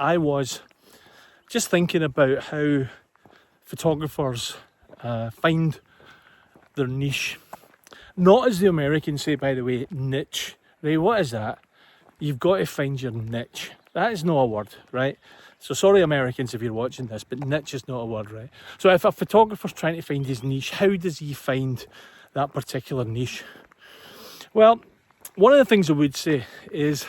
I was just thinking about how photographers find their niche. Not, as the Americans say, by the way, niche. Right, what is that? You've got to find your niche. That is not a word, right? So sorry Americans if you're watching this, but niche is not a word, right? So if a photographer's trying to find his niche, how does he find that particular niche? Well, one of the things I would say is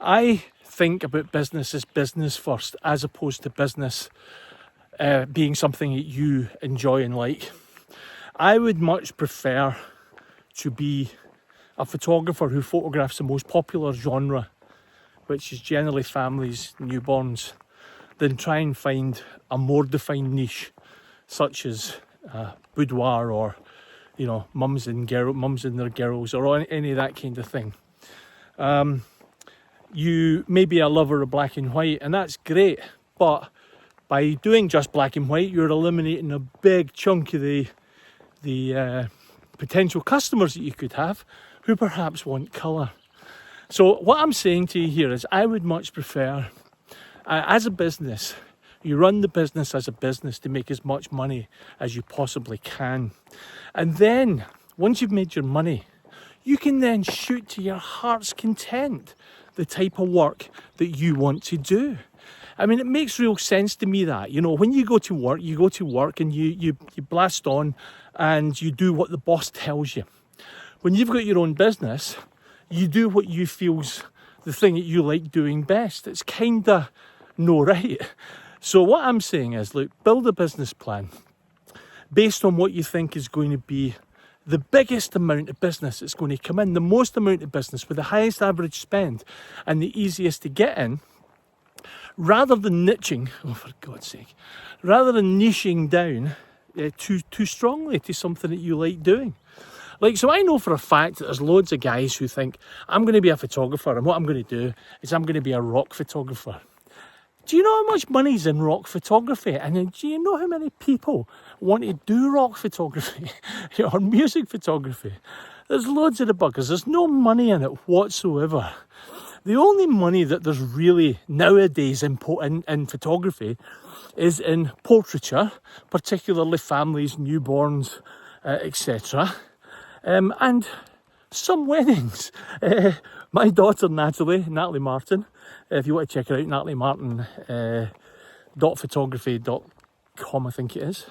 I think about business as business first, as opposed to business being something that you enjoy and like. I would much prefer to be a photographer who photographs the most popular genre, which is generally families, newborns, than try and find a more defined niche, such as boudoir or, you know, mums and their girls, or any of that kind of thing. You may be a lover of black and white, and that's great, but by doing just black and white, you're eliminating a big chunk of the potential customers that you could have who perhaps want colour. So what I'm saying to you here is I would much prefer, as a business, you run the business as a business to make as much money as you possibly can. And then, once you've made your money, you can then shoot to your heart's content the type of work that you want to do. I mean, it makes real sense to me that, you know, when you go to work and you blast on and you do what the boss tells you. When you've got your own business, you do what you feel's the thing that you like doing best. It's kinda no right. So what I'm saying is, look, build a business plan based on what you think is going to be the biggest amount of business that's going to come in, the most amount of business with the highest average spend and the easiest to get in, rather than niching, oh for God's sake, rather than niching down too strongly to something that you like doing. Like, so I know for a fact that there's loads of guys who think, I'm going to be a photographer, and what I'm going to do is I'm going to be a rock photographer. Do you know how much money's in rock photography? And then do you know how many people want to do rock photography or music photography? There's loads of the buggers. There's no money in it whatsoever. The only money that there's really nowadays in photography is in portraiture, particularly families, newborns, etc. And some weddings. My daughter Natalie Martin, if you want to check her out, Natalie Martin .photography.com, I think it is.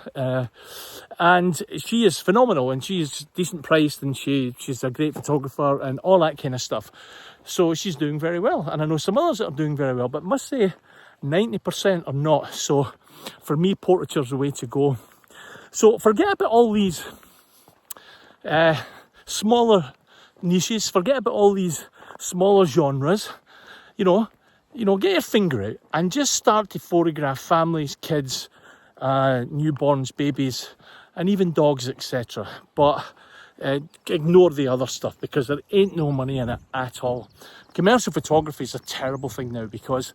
And she is phenomenal, and she's decent priced, and she's a great photographer and all that kind of stuff. So she's doing very well, and I know some others that are doing very well, but I must say 90% are not. So for me, portraiture's the way to go. So forget about all these smaller niches, forget about all these smaller genres, you know, get your finger out and just start to photograph families, kids, newborns, babies, and even dogs, etc. But ignore the other stuff, because there ain't no money in it at all. Commercial photography is a terrible thing now, because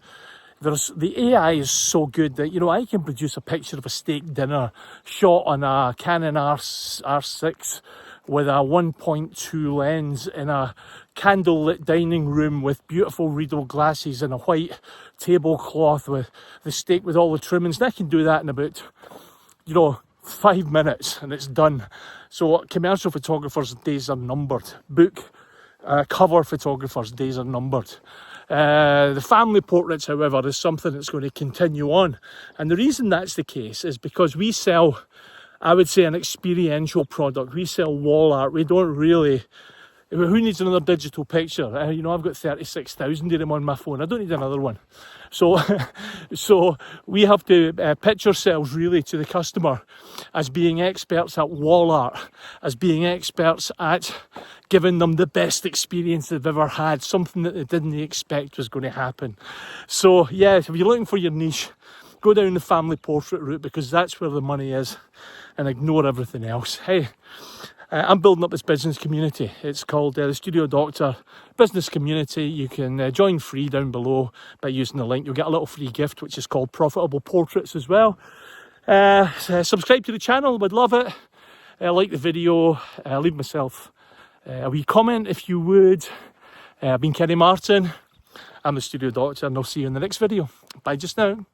the AI is so good that, you know, I can produce a picture of a steak dinner shot on a Canon R6 with a 1.2 lens in a candlelit dining room with beautiful Riedel glasses and a white tablecloth with the steak with all the trimmings. And I can do that in about, 5 minutes, and it's done. So commercial photographers' days are numbered. Book cover photographers' days are numbered. The family portraits, however, is something that's going to continue on. And the reason that's the case is because we sell, I would say, an experiential product. We sell wall art. We don't really... Who needs another digital picture? I've got 36,000 of them on my phone. I don't need another one. So we have to pitch ourselves really to the customer as being experts at wall art, as being experts at giving them the best experience they've ever had, something that they didn't expect was going to happen. So yeah, if you're looking for your niche, go down the family portrait route, because that's where the money is, and ignore everything else. Hey, I'm building up this business community. It's called the Studio Doctor Business Community. You can join free down below by using the link. You'll get a little free gift, which is called Profitable Portraits as well. Subscribe to the channel, would love it. Like the video, leave myself a wee comment if you would. I've been Kenny Martin. I'm the Studio Doctor, and I'll see you in the next video. Bye just now.